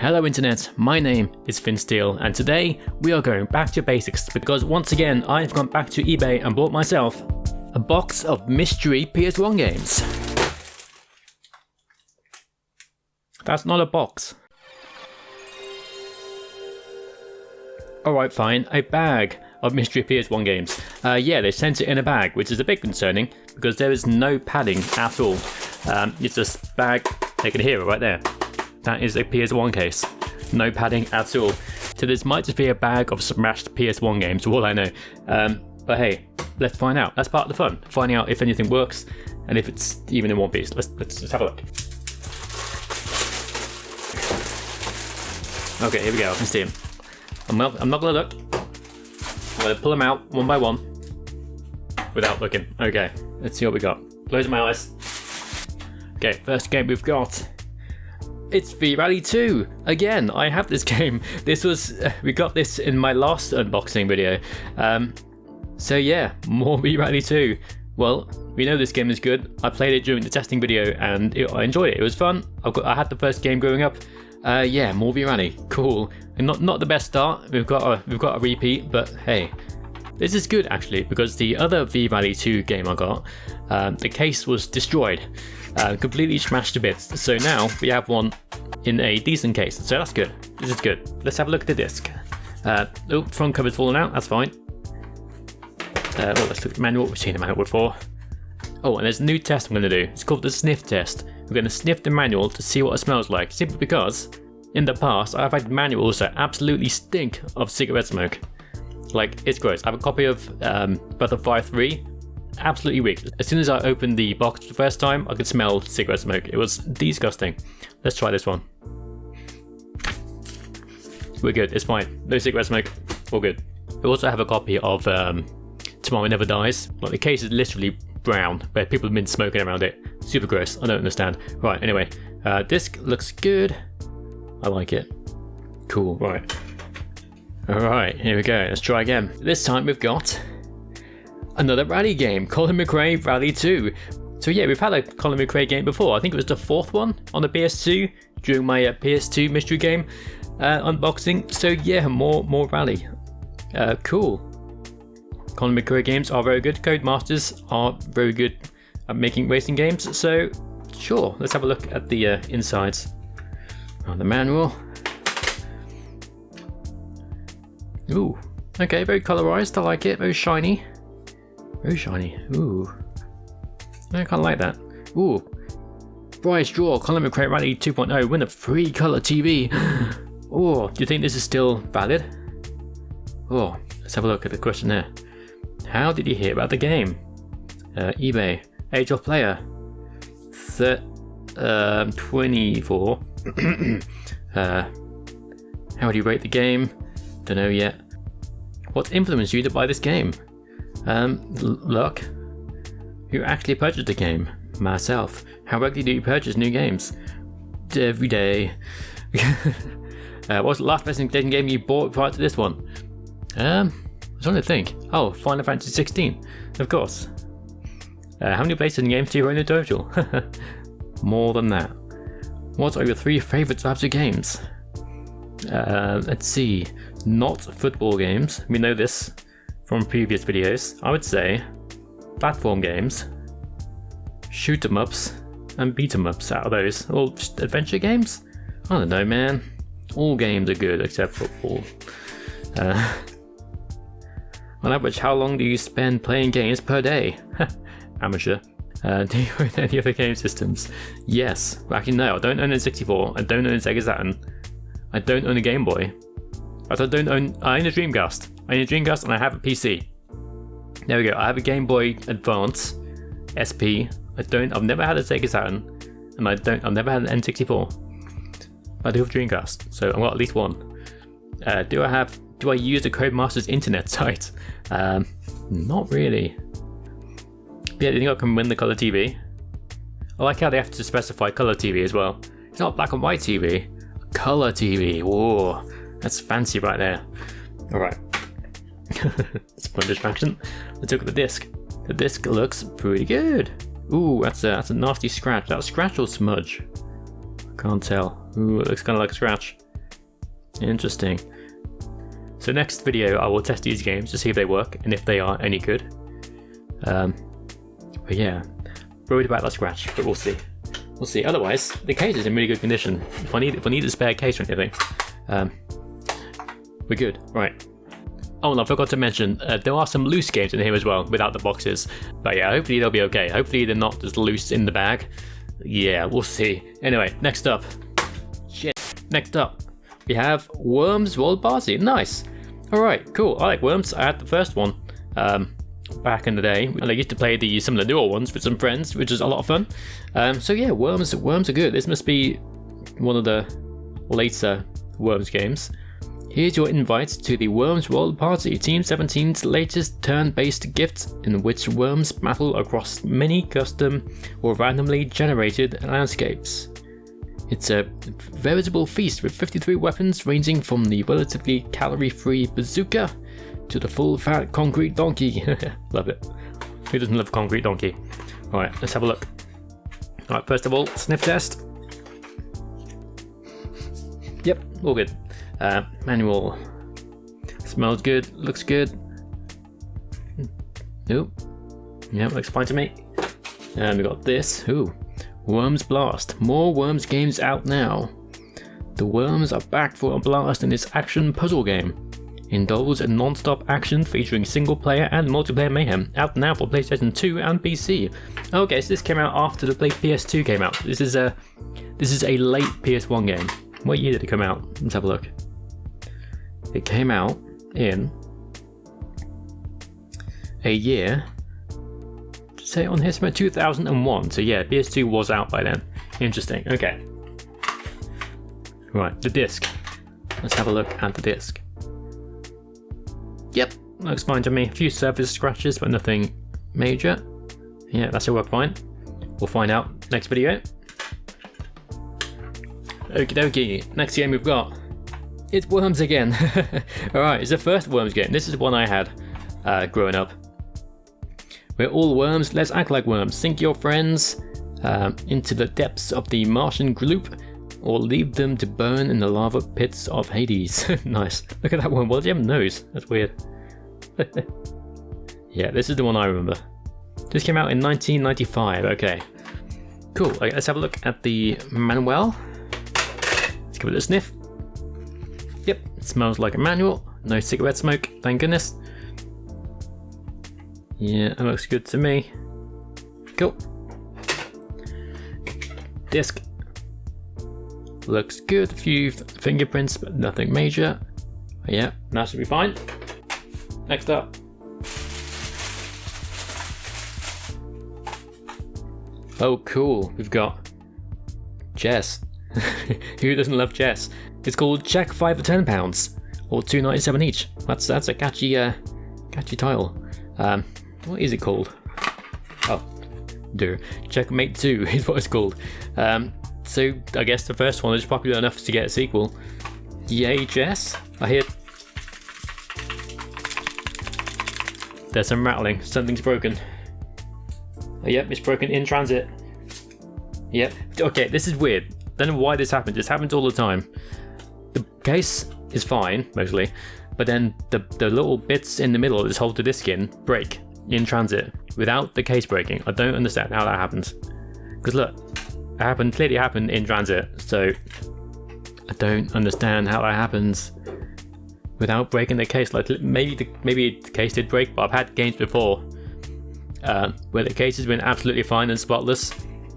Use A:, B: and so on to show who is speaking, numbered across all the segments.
A: Hello Internet, my name is Finn Steele and today we are going back to basics because once again I've gone back to eBay and bought myself a box of mystery PS1 games. That's not a box. Alright fine, a bag of mystery PS1 games. Yeah, they sent it in a bag, which is a bit concerning because there is no padding at all. It's just bag, you can hear it right there. That is a PS1 case. No padding at all. So this might just be a bag of smashed PS1 games, for all I know. But hey, let's find out. That's part of the fun. Finding out if anything works and if it's even in one piece. Let's have a look. Okay, here we go. I can see them. I'm not gonna look. I'm gonna pull them out one by one without looking. Okay, let's see what we got. Close my eyes. Okay, first game we've got. It's V-Rally 2! Again, I have this game. This was, we got this in my last unboxing video. So yeah, more V-Rally 2. Well, we know this game is good. I played it during the testing video and I enjoyed it. It was fun. I had the first game growing up. Yeah, more V-Rally. Cool. And not the best start. We've got a repeat, but hey. This is good actually, because the other V-Rally 2 game I got, the case was destroyed. Completely smashed to bits. So now we have one in a decent case. So that's good. This is good. Let's have a look at the disc. Oh, front cover's fallen out. That's fine. Let's look at the manual. We've seen the manual before. Oh, and there's a new test I'm going to do. It's called the sniff test. We're going to sniff the manual to see what it smells like. Simply because in the past I've had manuals that absolutely stink of cigarette smoke. Like, it's gross. I have a copy of Breath of Fire 3. Absolutely weak. As soon as I opened the box the first time, I could smell cigarette smoke. It was disgusting. Let's try this one. We're good. It's fine. No cigarette smoke. All good. We also have a copy of Tomorrow Never Dies. Like, the case is literally brown, where people have been smoking around it. Super gross. I don't understand. Right, anyway. Disc looks good. I like it. Cool. Right. Alright, here we go. Let's try again. This time we've got another rally game, Colin McRae Rally 2. So yeah, we've had a Colin McRae game before. I think it was the fourth one on the PS2 during my PS2 mystery game unboxing. So yeah, more rally. Cool. Colin McRae games are very good. Codemasters are very good at making racing games. So sure, let's have a look at the insides. On the manual. Ooh, okay, very colorized. I like it. Very shiny. Very shiny. Ooh. I kind of like that. Ooh. Prize draw. Colin McRae Rally 2.0. Win a free color TV. Oh, do you think this is still valid? Oh, let's have a look at the questionnaire. How did you hear about the game? eBay. Age of player. 24. How would you rate the game? Don't know yet. What influenced you to buy this game? Luck. Who actually purchased the game? Myself. How regularly do you purchase new games? Every day. What's the last best game you bought prior to this one? I was trying to think. Oh, Final Fantasy 16. Of course. How many PlayStation games do you own in total? More than that. What are your 3 favourite types of games? Let's see. Not football games. We know this from previous videos. I would say platform games, shoot 'em ups, and beat 'em ups out of those. All just adventure games? I don't know, man. All games are good except football. On average, how long do you spend playing games per day? Amateur. Do you own any other game systems? Yes. Well, actually, no. I don't own a 64. I don't own a Sega Saturn. I don't own a Game Boy. But I own a Dreamcast. I own a Dreamcast and I have a PC. There we go. I have a Game Boy Advance SP. I've never had a Sega Saturn, and I've never had an N64. I do have a Dreamcast, so I've got at least one. Do I use the Codemasters internet site? Not really. Yeah, do you think I can win the color TV? I like how they have to specify color TV as well. It's not black and white TV. Color TV. Whoa, that's fancy right there. All right. It's a fun distraction. Let's look at the disc. The disc looks pretty good. Ooh, that's a nasty scratch. That was scratch or smudge? I can't tell. Ooh, it looks kind of like a scratch. Interesting. So next video I will test these games to see if they work and if they are any good. But yeah, worried about that scratch, but we'll see. We'll see. Otherwise, the case is in really good condition. If I need a spare case or anything, we're good. Right. Oh, and I forgot to mention, there are some loose games in here as well, without the boxes. But yeah, hopefully they'll be okay. Hopefully they're not just loose in the bag. Yeah, we'll see. Anyway, next up. Shit. Next up, we have Worms World Party. Nice. Alright, cool. I like Worms. I had the first one back in the day. And I used to play some of the newer ones with some friends, which is a lot of fun. So yeah, Worms are good. This must be one of the later Worms games. Here's your invite to the Worms World Party, Team 17's latest turn-based gift in which worms battle across many custom or randomly generated landscapes. It's a veritable feast with 53 weapons ranging from the relatively calorie-free bazooka to the full-fat concrete donkey. Love it. Who doesn't love concrete donkey? Alright, let's have a look. Alright, first of all, sniff test. Yep, all good. Manual. Smells good, looks good. Nope. Yeah, looks fine to me. And we got this. Ooh. Worms Blast. More Worms games out now. The Worms are back for a blast in this action puzzle game. Indulge in non-stop action featuring single player and multiplayer mayhem. Out now for PlayStation 2 and PC. Okay, so this came out after the PS2 came out. This is a late PS1 game. What year did it come out? Let's have a look. It came out in a year, say on here, 2001. So yeah, PS2 was out by then. Interesting. Okay. Right, the disc. Let's have a look at the disc. Yep, looks fine to me. A few surface scratches, but nothing major. Yeah, that should work fine. We'll find out next video. Okie dokie, next game we've got, it's Worms again. Alright, it's the first Worms game. This is one I had growing up. We're all worms, let's act like worms. Sink your friends into the depths of the Martian gloop, or leave them to burn in the lava pits of Hades. Nice. Look at that one. Why does he have a nose? That's weird. Yeah, this is the one I remember. This came out in 1995. Okay. Cool. Okay, let's have a look at the manual. Let's give it a sniff. Yep, it smells like a manual. No cigarette smoke, thank goodness. Yeah, that looks good to me. Cool. Disc. Looks good. A few fingerprints, but nothing major. Yeah, that should be fine. Next up. Oh, cool. We've got chess. Who doesn't love chess? It's called Check 5 for £10, or $2.97 each. That's a catchy title. What is it called? Oh, Checkmate 2 is what it's called. So I guess the first one is popular enough to get a sequel. Yay, chess! I hear there's some rattling. Something's broken. Oh, yep, it's broken in transit. Yep. Okay, this is weird. Don't know why this happens. This happens all the time. The case is fine, mostly, but then the little bits in the middle that hold the disc in break in transit without the case breaking. I don't understand how that happens. Because look, it clearly happened in transit, so I don't understand how that happens without breaking the case. Like maybe the case did break, but I've had games before where the case has been absolutely fine and spotless,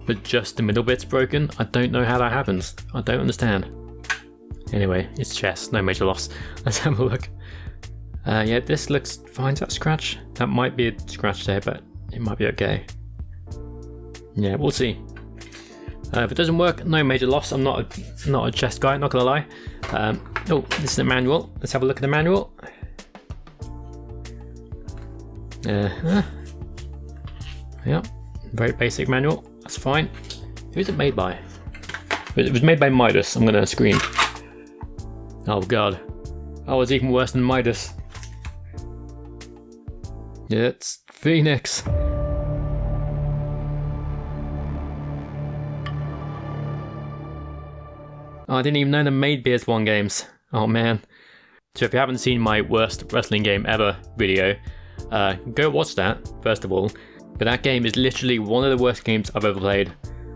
A: but just the middle bit's broken. I don't know how that happens. I don't understand. Anyway, it's chess, no major loss. Let's have a look. Yeah, this looks fine. Is that scratch? That might be a scratch there, but it might be okay. Yeah, we'll see. If it doesn't work, no major loss. I'm not a chess guy, not gonna lie. Oh, this is the manual. Let's have a look at the manual. Yeah, very basic manual. That's fine. Who's it made by? It was made by Midas. I'm gonna scream. Oh god. Oh, it's even worse than Midas. Yeah, it's Phoenix. Oh, I didn't even know they made PS1 games. Oh man. So if you haven't seen my worst wrestling game ever video, go watch that, first of all. But that game is literally one of the worst games I've ever played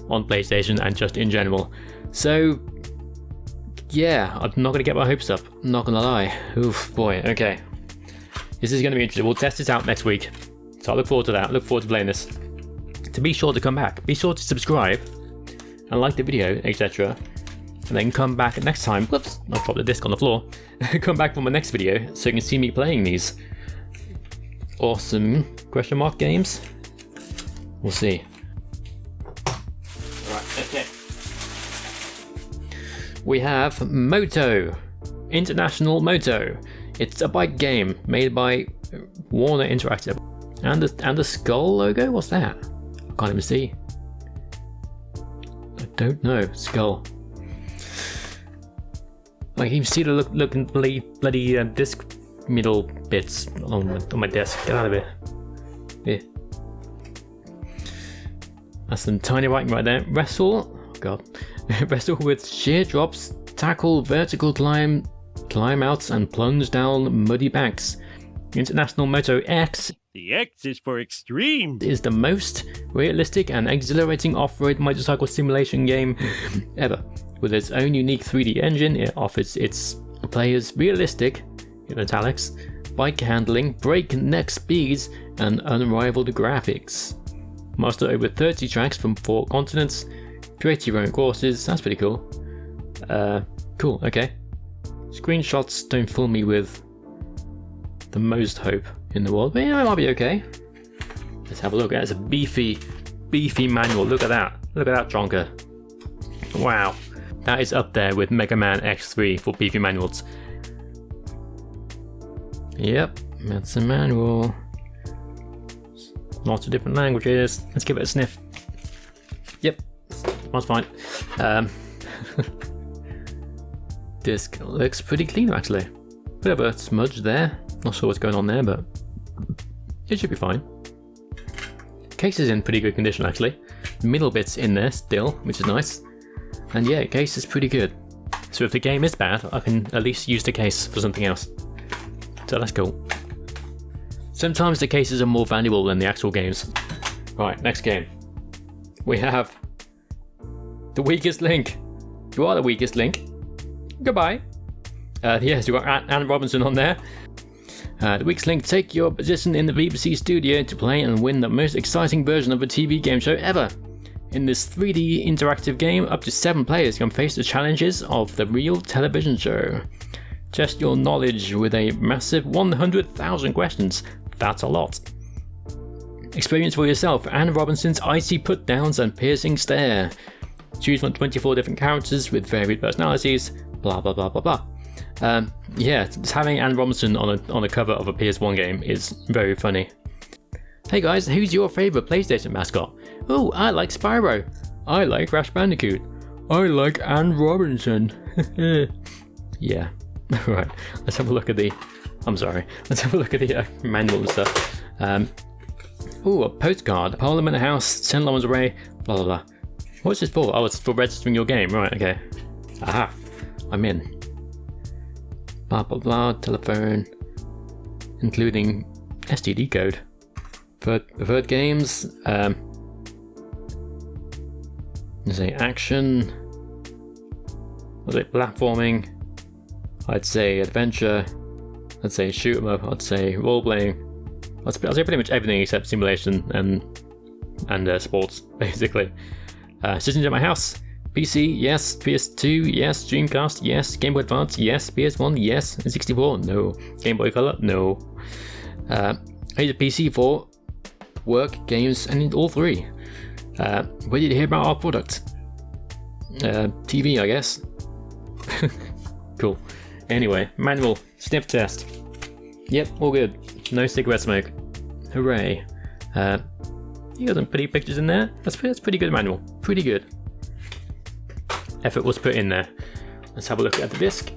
A: on PlayStation and just in general. So, yeah, I'm not going to get my hopes up. I'm not going to lie. Oof, boy, okay. This is going to be interesting. We'll test this out next week. So I look forward to that. I look forward to playing this. To be sure to come back. Be sure to subscribe and like the video, etc. And then come back next time. Whoops, I dropped the disc on the floor. Come back for my next video so you can see me playing these awesome question mark games. We'll see. Alright, okay. We have Moto. International Moto. It's a bike game made by Warner Interactive. And the skull logo? What's that? I can't even see. I don't know. Skull. I can even see the looking bloody disc middle bits on my desk. Get out of here. Yeah. That's some tiny writing right there. Wrestle. Oh god. Wrestle with sheer drops, tackle vertical climb outs, and plunge down muddy banks. International Moto X.
B: The X is for extreme.
A: Is the most realistic and exhilarating off-road motorcycle simulation game ever. With its own unique 3D engine, it offers its players realistic, in italics, bike handling, breakneck speeds, and unrivaled graphics. Master over 30 tracks from 4 continents. Create your own courses. That's pretty cool. Cool. Okay. Screenshots don't fill me with the most hope in the world, but yeah, it might be okay. Let's have a look. It's a beefy manual. Look at that. Look at that chonker. Wow. That is up there with Mega Man X3 for beefy manuals. Yep, that's a manual. Lots of different languages. Let's give it a sniff. Yep, that's fine. Disc looks pretty clean actually. Bit of a smudge there. Not sure what's going on there, but it should be fine. Case is in pretty good condition actually. Middle bit's in there still, which is nice. And yeah, case is pretty good. So if the game is bad, I can at least use the case for something else. So that's cool. Sometimes the cases are more valuable than the actual games. Right, next game. We have The Weakest Link. You are the weakest link. Goodbye. Yes, you've got Anne Robinson on there. The Weakest Link, take your position in the BBC studio to play and win the most exciting version of a TV game show ever. In this 3D interactive game, up to 7 players can face the challenges of the real television show. Test your knowledge with a massive 100,000 questions. That's a lot. Experience for yourself Anne Robinson's icy put-downs and piercing stare. Choose from 24 different characters with varied personalities. Blah blah blah blah blah. Yeah, just having Anne Robinson on a cover of a PS1 game is very funny. Hey guys, who's your favourite PlayStation mascot? Oh, I like Spyro. I like Crash Bandicoot. I like Anne Robinson. Yeah. Right, let's have a look at the... I'm sorry. Let's have a look at the manual and stuff. Ooh, a postcard. Parliament House, 10 Lawrence Way, blah blah blah. What's this for? Oh, it's for registering your game. Right, okay. Aha. I'm in. Blah blah blah, telephone. Including STD code. Preferred games. Let's say action. What's it? Platforming. I'd say adventure. I'd say shoot 'em up. I'd say role playing. I'd say pretty much everything except simulation and sports, basically. Systems at my house. PC, yes. PS2, yes. Dreamcast, yes. Game Boy Advance, yes. PS1, yes. N64, no. Game Boy Color, no. I use a PC for work, games, and all 3. Where did you hear about our product? TV, I guess. Cool. Anyway, manual, sniff test. Yep, all good. No cigarette smoke. Hooray. You got some pretty pictures in there. That's pretty good manual. Pretty good. Effort was put in there. Let's have a look at the disc.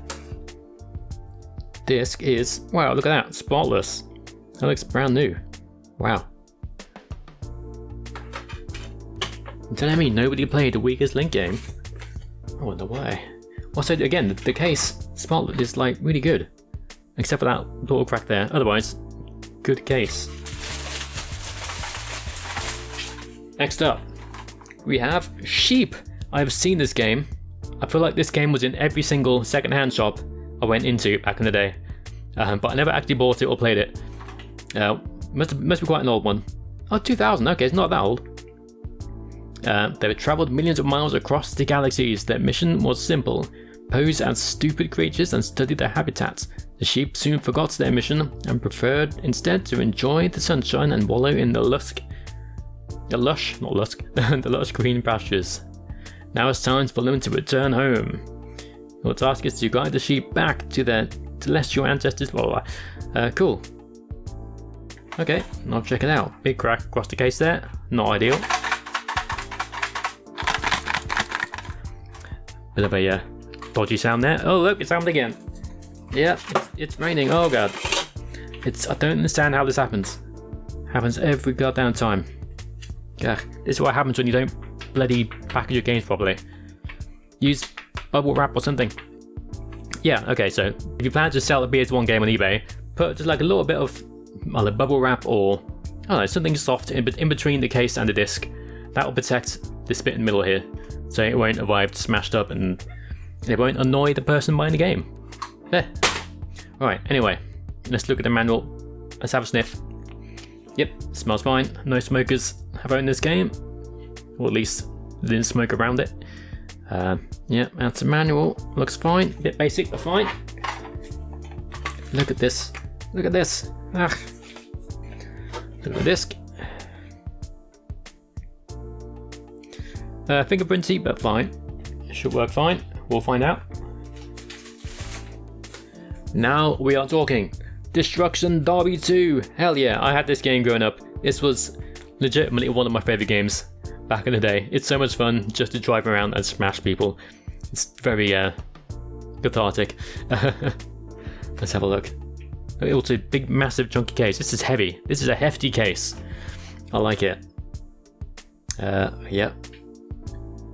A: Disc is... Wow, look at that. Spotless. That looks brand new. Wow. You're telling me nobody played the Weakest Link game? I wonder why. Also, again, the case spot is like really good. Except for that little crack there. Otherwise, good case. Next up, we have Sheep. I've seen this game. I feel like this game was in every single second-hand shop I went into back in the day. But I never actually bought it or played it. Must be quite an old one. Oh, 2000, okay, it's not that old. They had travelled millions of miles across the galaxies. Their mission was simple. Pose as stupid creatures and study their habitats. The sheep soon forgot their mission and preferred instead to enjoy the sunshine and wallow in the lush green pastures. Now it's time for them to return home. Your task is to guide the sheep back to their celestial ancestors. Blah, blah. Cool. Okay, I'll check it out. Big crack across the case there. Not ideal. Bit of a dodgy sound there. Oh look, it's happened again. Yeah, it's raining. Oh god. I don't understand how this happens. Happens every goddamn time. Yeah, this is what happens when you don't bloody package your games properly. Use bubble wrap or something. Yeah, okay, so if you plan to sell a PS1 game on eBay, put just like a little bit of either bubble wrap or I don't know, something soft in between the case and the disc. That will protect this bit in the middle here, so it won't arrive smashed up and it won't annoy the person buying the game. There. Right, anyway, let's look at the manual. Let's have a sniff. Yep, smells fine. No smokers have owned this game, or at least didn't smoke around it. Yeah, that's a manual. Looks fine. Bit basic, but fine. Look at this. Look at this. Ah. Look at the disc. Fingerprinty, but fine. It should work fine. We'll find out. Now we are talking. Destruction Derby 2. Hell yeah, I had this game growing up. This was legitimately one of my favourite games back in the day. It's so much fun just to drive around and smash people. It's very cathartic. Let's have a look. Also, big, massive, chunky case. This is heavy. This is a hefty case. I like it. Yeah.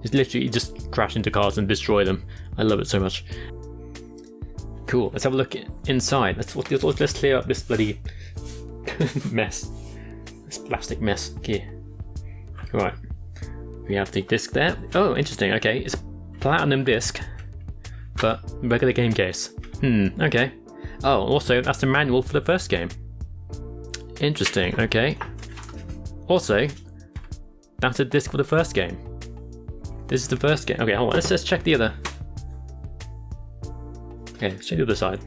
A: It's literally just crash into cars and destroy them. I love it so much. Cool. Let's have a look inside. Let's clear up this bloody mess. This plastic mess. Okay. Right. We have the disc there. Oh, interesting. Okay, it's platinum disc, but regular game case. Okay. Oh, also that's the manual for the first game. Interesting. Okay. Also, that's a disc for the first game. This is the first game. Okay, hold on. Let's check the other. Okay, let's check the other side.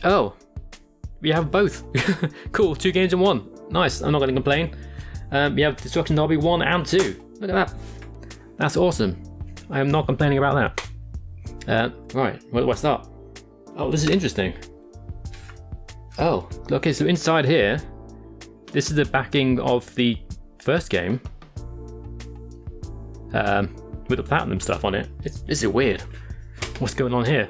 A: Oh, we have both. Cool, 2 games in 1. Nice. I'm not going to complain. We have Destruction Derby 1 and 2. Look at that. That's awesome. I am not complaining about that. Right, where do I start? Oh, this is interesting. Oh, okay, so inside here, this is the backing of the first game. With the platinum stuff on it. This is weird. What's going on here?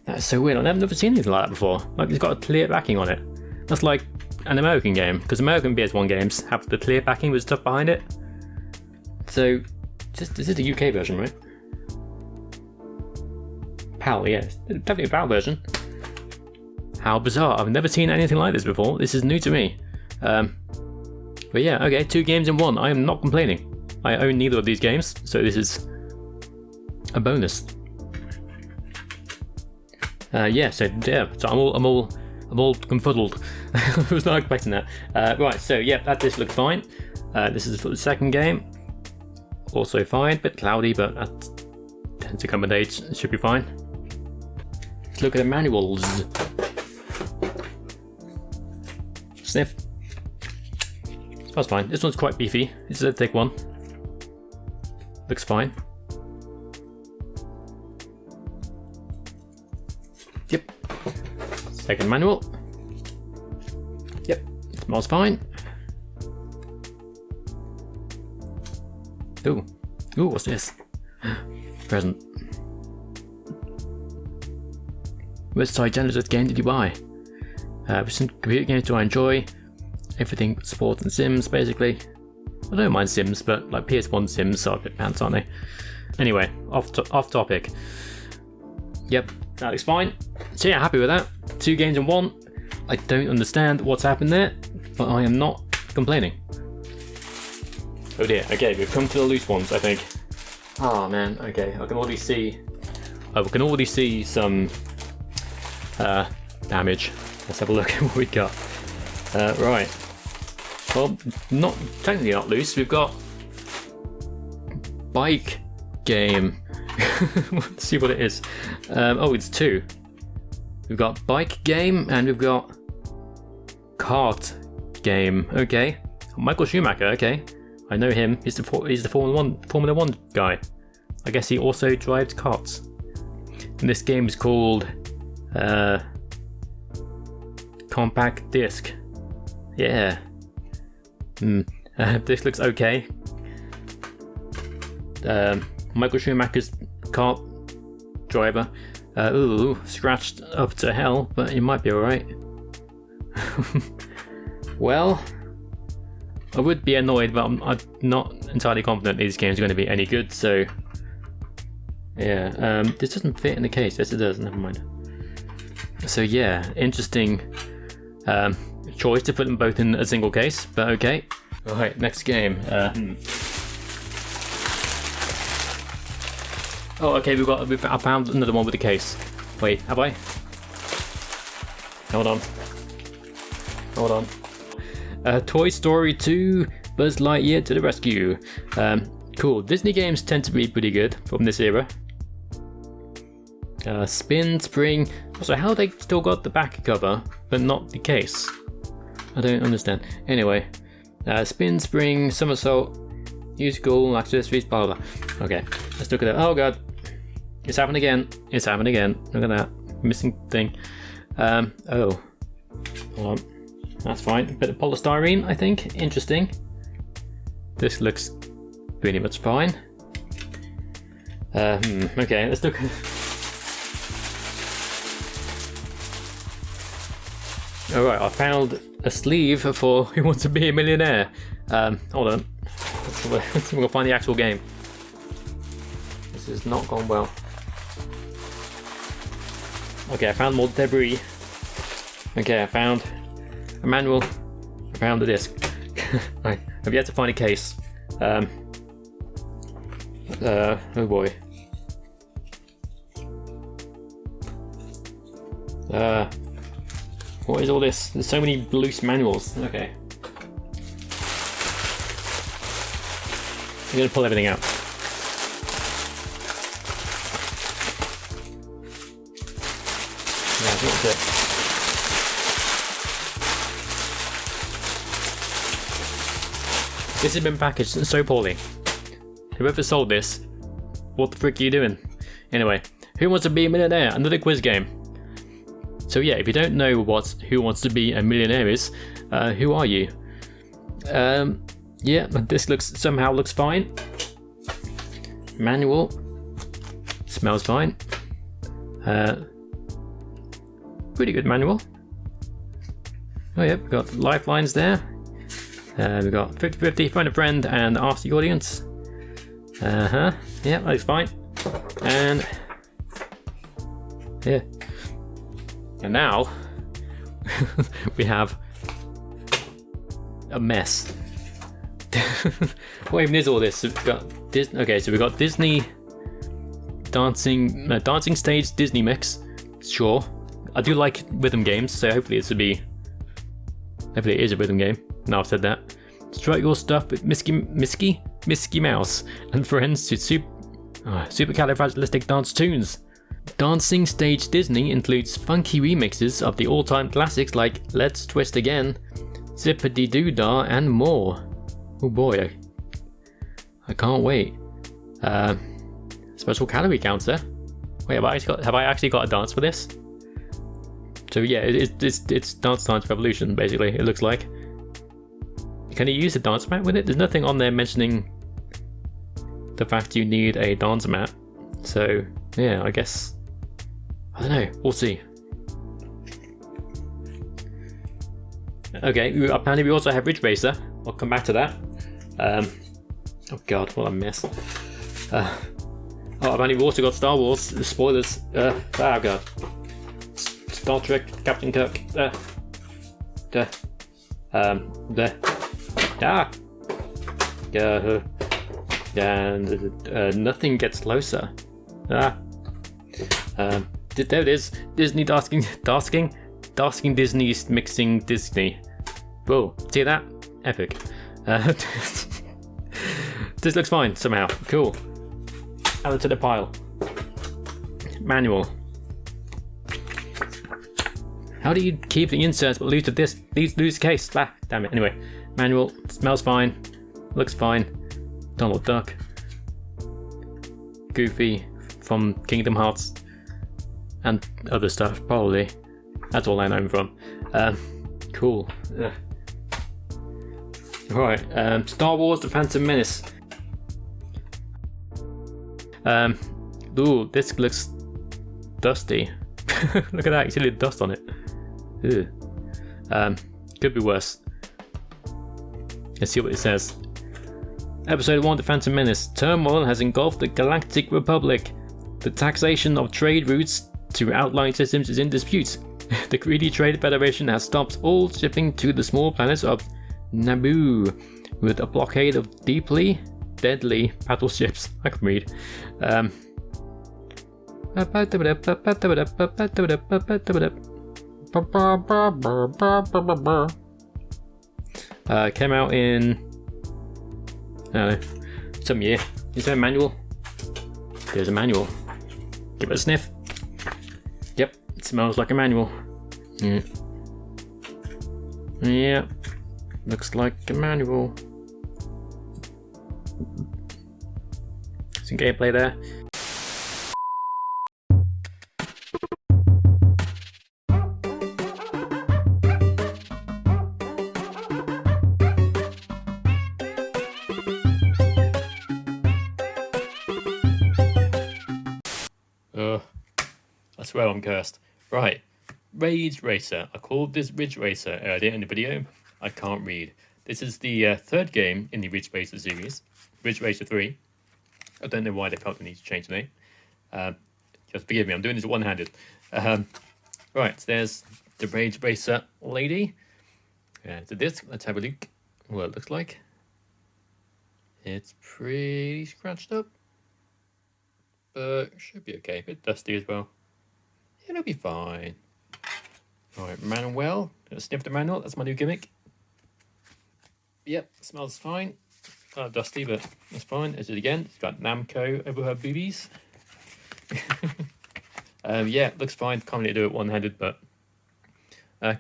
A: That's so weird. I've never seen anything like that before. Like, it's got a clear backing on it. That's like an American game, because American PS1 games have the clear backing with stuff behind it. So, this is the UK version, right? PAL, yes. Definitely a PAL version. How bizarre. I've never seen anything like this before. This is new to me. But yeah, okay, 2 games in 1. I am not complaining. I own neither of these games, so this is a bonus. Yeah, so I'm all confuddled. I was not expecting that. Right, so yeah, that disc looked fine. This is for the second game. Also fine, bit cloudy, but that tends to come with age. It should be fine. Let's look at the manuals. Sniff. Smells fine. This one's quite beefy. This is a thick one. Looks fine. Yep. Second manual. Yep. Smells fine. Ooh. Ooh, what's this? Present. Which side Genesis game did you buy? Which computer games do I enjoy? Everything but sports and Sims, basically. I don't mind Sims, but like PS1 Sims are a bit pants, aren't they? Anyway, off topic. Yep, that looks fine. So yeah, happy with that. 2 games in 1. I don't understand what's happened there, but I am not complaining. Oh dear, okay, we've come to the loose ones, I think. Oh man, okay, I can already see... we can already see some damage. Let's have a look at what we got. Right. Well, technically not loose, we've got... Bike game. Let's see what it is. Oh, it's 2. We've got bike game and we've got kart game. Okay, Michael Schumacher. Okay, I know him. He's the Formula One guy. I guess he also drives karts. And this game is called Compact Disc. Yeah. This looks okay. Michael Schumacher's kart driver. Ooh, scratched up to hell, but he might be alright. Well, I would be annoyed, but I'm not entirely confident these games are going to be any good, so... Yeah, this doesn't fit in the case. Yes, it does, never mind. So yeah, interesting choice to put them both in a single case, but okay. Alright, next game. Oh, okay, I found another one with a case. Wait, have I? Hold on. Toy Story 2, Buzz Lightyear to the rescue. Cool, Disney games tend to be pretty good from this era. Spin, Spring, also how they still got the back cover, but not the case? I don't understand. Anyway, Spin, Spring, Somersault, Musical, accessories, blah blah blah. Okay, let's look at it. Oh god. It's happened again. Look at that. Missing thing. Oh. Hold on. That's fine. Bit of polystyrene, I think. Interesting. This looks pretty much fine. Okay, let's look. Alright, I found a sleeve for Who Wants to Be a Millionaire. Hold on. We're gonna find the actual game. This has not gone well. Okay, I found more debris. Okay, I found a manual. I found the disc. I have yet to find a case. Oh boy. What is all this? There's so many loose manuals. Okay. I'm gonna pull everything out. Yeah, I think that's it. This has been packaged so poorly. Whoever sold this, what the frick are you doing? Anyway, Who Wants to Be a Millionaire? Another quiz game. So yeah, if you don't know what Who Wants to Be a Millionaire is, who are you? Yeah, this somehow looks fine. Manual. Smells fine. Pretty good manual. Oh yeah, we've got lifelines there. We've got 50-50, phone a friend, and ask the audience. Yeah, that looks fine. And yeah. And now we have a mess. What even is all this? We've got okay, so we've got Disney dancing stage Disney mix. Sure, I do like rhythm games, so hopefully it is a rhythm game. Now I've said that. Strike your stuff with Mickey Mouse and friends to supercalifragilistic dance tunes. Dancing Stage Disney includes funky remixes of the all-time classics like Let's Twist Again, Zippity-Doo-Dah, and more. Oh boy, I can't wait. Special calorie counter. Wait, have I actually got a dance for this? So yeah, it's Dance Dance Revolution basically. It looks like. Can you use a dance mat with it? There's nothing on there mentioning the fact you need a dance mat. So yeah, I guess. I don't know. We'll see. Okay, apparently we also have Ridge Racer. I'll come back to that. Oh god, what a mess. Oh, I've only also got Star Wars. Spoilers. Oh god. Star Trek, Captain Kirk. And nothing gets closer. There it is. Disney tasking Disney's mixing Disney. Whoa, see that? Epic. This looks fine somehow. Cool. Add it to the pile. Manual. How do you keep the inserts but lose the case? Ah, damn it. Anyway, manual. Smells fine. Looks fine. Donald Duck. Goofy from Kingdom Hearts and other stuff probably. That's all I know him from. Cool. Right. Star Wars: The Phantom Menace. Ooh, this looks dusty. Look at that, you see the dust on it. Ew. Could be worse. Let's see what it says. Episode 1, The Phantom Menace. Turmoil has engulfed the Galactic Republic. The taxation of trade routes to outlying systems is in dispute. The greedy Trade Federation has stopped all shipping to the small planets of Naboo with a blockade of deeply deadly battleships. I can read. Came out in, I don't know, some year. Is there a manual? There's a manual. Give it a sniff. Yep, it smells like a manual. Yeah, looks like a manual. Some gameplay there. I swear I'm cursed. Right, Ridge Racer. I called this Ridge Racer earlier in the video. I can't read. This is the third game in the Ridge Racer series. Ridge Racer 3. I don't know why they felt the need to change the name. Just forgive me, I'm doing this one-handed. Right, so there's the Ridge Racer lady. The disc, let's have a look what it looks like. It's pretty scratched up, but should be okay. A bit dusty as well. It'll be fine. Alright, manual. Gonna sniff the manual, that's my new gimmick. Yep, smells fine. Kind of dusty, but that's fine. As it again, it's got Namco over her boobies. Yeah, looks fine. Can't really do it one-handed, but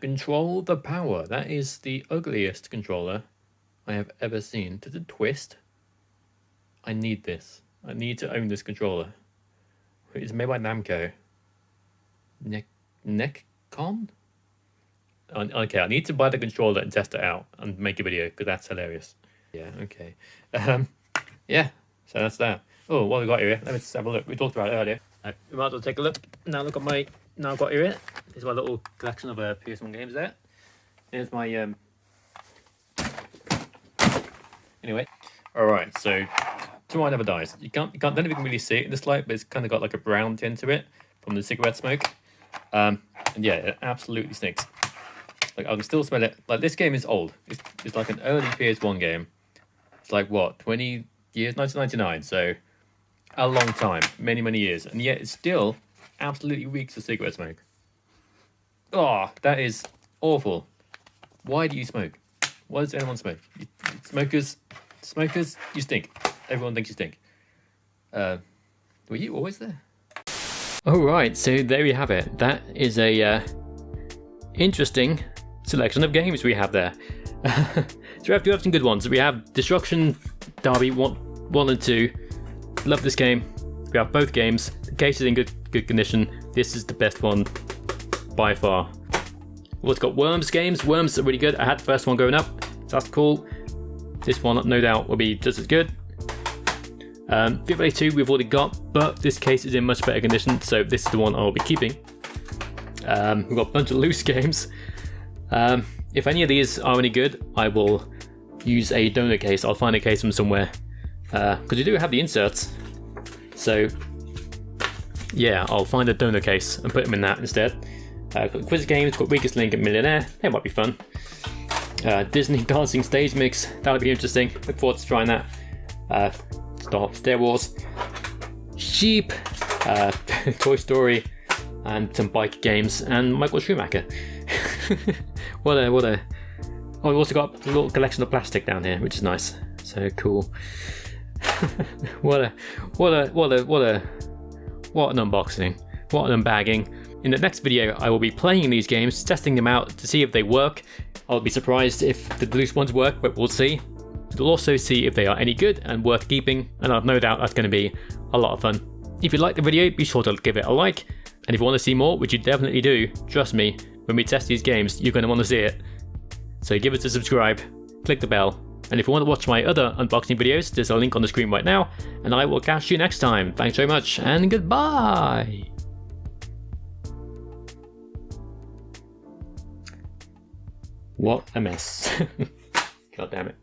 A: control the power. That is the ugliest controller I have ever seen. Does it twist? I need this. I need to own this controller. It's made by Namco. Neckcon? Okay, I need to buy the controller and test it out and make a video because that's hilarious. Yeah, okay. Yeah, so that's that. Oh, what we got here? Let me just have a look. We talked about it earlier. We might as well take a look. Now look at my, now I've got here. Here's my little collection of PS1 games there. Here's my, anyway. Alright, so Tomorrow Never Dies. You don't even really see it in this light, but it's kind of got like a brown tint to it from the cigarette smoke. And yeah, it absolutely stinks. Like I can still smell it. Like this game is old. It's like an early PS1 game. It's like what, 20 years, 1999. So a long time, many years, and yet it still absolutely reeks of cigarette smoke. Oh, that is awful. Why do you smoke? Why does anyone smoke? Smokers, you stink. Everyone thinks you stink. Were you always there? Alright, so there we have it. That is a interesting selection of games we have there. So we have some good ones. We have Destruction Derby 1 and 2. Love this game. We have both games. The case is in good condition. This is the best one by far. Well, it's got Worms games. Worms are really good. I had the first one going up, so that's cool. This one, no doubt, will be just as good. FIFA 2 we've already got, but this case is in much better condition, so this is the one I'll be keeping. We've got a bunch of loose games. If any of these are any good, I will use a donor case. I'll find a case from somewhere, because you do have the inserts. So yeah, I'll find a donor case and put them in that instead. Got quiz games, got Weakest Link and Millionaire. That might be fun. Disney Dancing Stage Mix. That'll be interesting. Look forward to trying that. Star Wars. Sheep. Toy Story. And some bike games. And Michael Schumacher. what a. Oh, we've also got a little collection of plastic down here, which is nice. So cool. What an unboxing. What an unbagging. In the next video, I will be playing these games, testing them out to see if they work. I'll be surprised if the loose ones work, but we'll see. We'll also see if they are any good and worth keeping, and I've no doubt that's going to be a lot of fun. If you liked the video, be sure to give it a like, and if you want to see more, which you definitely do, trust me, when we test these games, you're going to want to see it. So give us a subscribe, click the bell, and if you want to watch my other unboxing videos, there's a link on the screen right now, and I will catch you next time. Thanks very much, and goodbye! What a mess. God damn it.